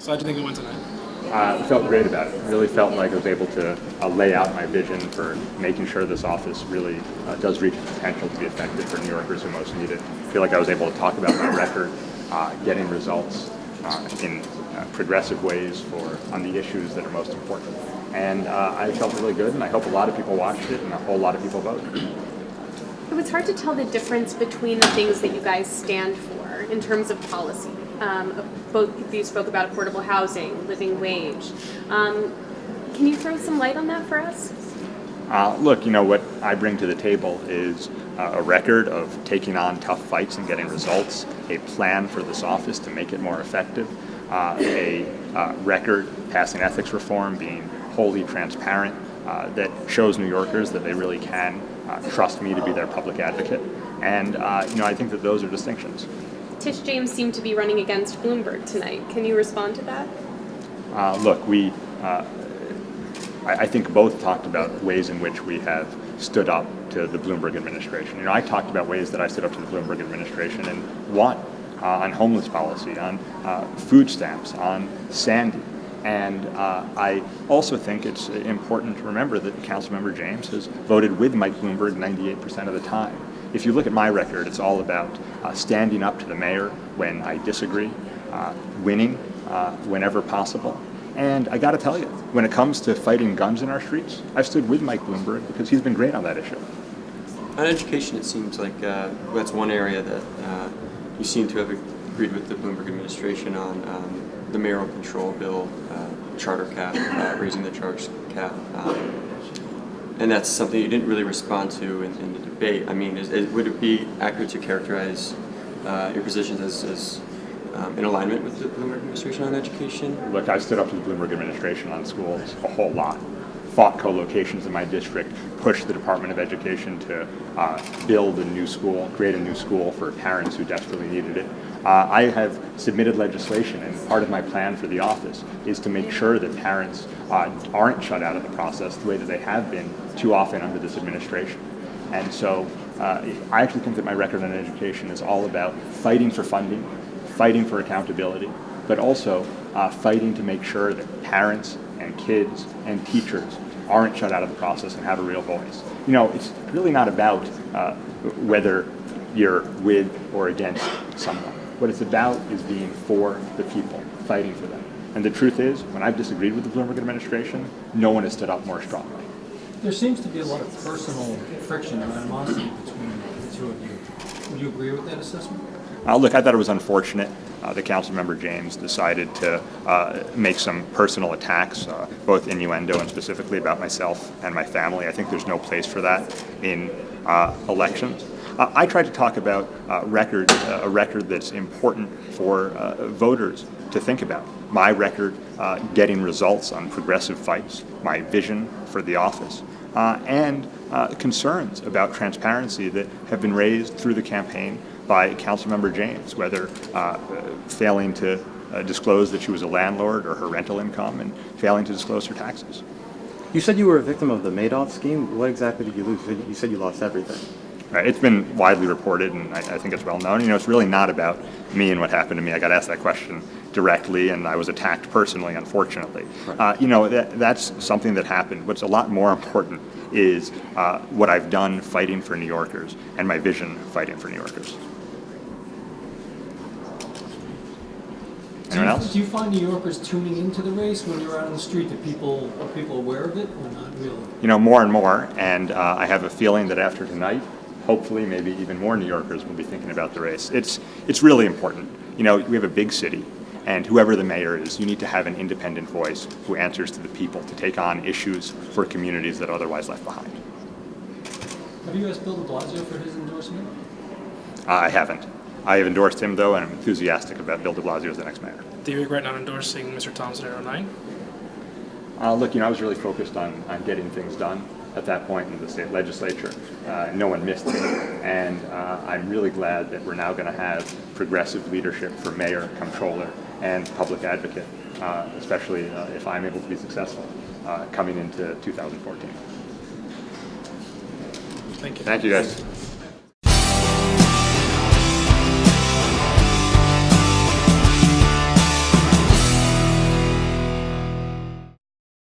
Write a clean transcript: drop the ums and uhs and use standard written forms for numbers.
So how do you think it went tonight? I felt great about it. Really felt like I was able to lay out my vision for making sure this office really does reach its potential to be effective for New Yorkers who most need it. I feel like I was able to talk about my record, getting results in progressive ways on the issues that are most important. And I felt really good, and I hope a lot of people watched it and a whole lot of people voted. It was hard to tell the difference between the things that you guys stand for in terms of policy. Both of you spoke about affordable housing, living wage. Can you throw some light on that for us? Look, what I bring to the table is a record of taking on tough fights and getting results, a plan for this office to make it more effective, a record passing ethics reform, being wholly transparent, that shows New Yorkers that they really can trust me to be their public advocate. And, I think that those are distinctions. Tish James seemed to be running against Bloomberg tonight. Can you respond to that? Look, I think both talked about ways in which we have stood up to the Bloomberg administration. I talked about ways that I stood up to the Bloomberg administration and won on homeless policy, on food stamps, on Sandy. And I also think it's important to remember that Councilmember James has voted with Mike Bloomberg 98% of the time. If you look at my record, it's all about standing up to the mayor when I disagree, winning whenever possible. And I got to tell you, when it comes to fighting guns in our streets, I've stood with Mike Bloomberg because he's been great on that issue. On education, it seems like that's one area that you seem to have agreed with the Bloomberg administration on the mayoral control bill, charter cap, raising the charge cap. And that's something you didn't really respond to in the debate. I mean, would it be accurate to characterize your positions as in alignment with the Bloomberg administration on education? Look, I've stood up to the Bloomberg administration on schools a whole lot. Fought co-locations in my district, pushed the Department of Education to build a new school, create a new school for parents who desperately needed it. I have submitted legislation, and part of my plan for the office is to make sure that parents aren't shut out of the process the way that they have been too often under this administration. And so I actually think that my record on education is all about fighting for funding, fighting for accountability, but also fighting to make sure that parents and kids and teachers aren't shut out of the process and have a real voice. It's really not about whether you're with or against someone. What it's about is being for the people, fighting for them. And the truth is, when I've disagreed with the Bloomberg administration, no one has stood up more strongly. There seems to be a lot of personal friction and animosity between the two of you. Would you agree with that assessment? Look, I thought it was unfortunate that Councilmember James decided to make some personal attacks, both innuendo and specifically about myself and my family. I think there's no place for that in elections. I tried to talk about a record that's important for voters to think about. My record getting results on progressive fights, my vision for the office, and concerns about transparency that have been raised through the campaign by Councilmember James, whether failing to disclose that she was a landlord or her rental income and failing to disclose her taxes. You said you were a victim of the Madoff scheme. What exactly did you lose? You said you lost everything. It's been widely reported, and I think it's well known. It's really not about me and what happened to me. I got asked that question directly, and I was attacked personally, unfortunately. Right. That's something that happened. What's a lot more important is what I've done fighting for New Yorkers and my vision fighting for New Yorkers. Anyone else? Do you find New Yorkers tuning into the race when you're out on the street? Are people aware of it or not really? More and more, and I have a feeling that after tonight, hopefully maybe even more New Yorkers will be thinking about the race. It's really important. We have a big city, and whoever the mayor is, you need to have an independent voice who answers to the people to take on issues for communities that are otherwise left behind. Have you asked Bill de Blasio for his endorsement? I haven't. I have endorsed him, though, and I'm enthusiastic about Bill de Blasio as the next mayor. Do you regret not endorsing Mr. Thompson at 09? Look, I was really focused on getting things done at that point in the state legislature. No one missed me, and I'm really glad that we're now going to have progressive leadership for mayor, comptroller, and public advocate, especially if I'm able to be successful coming into 2014. Thank you. Thank you, guys.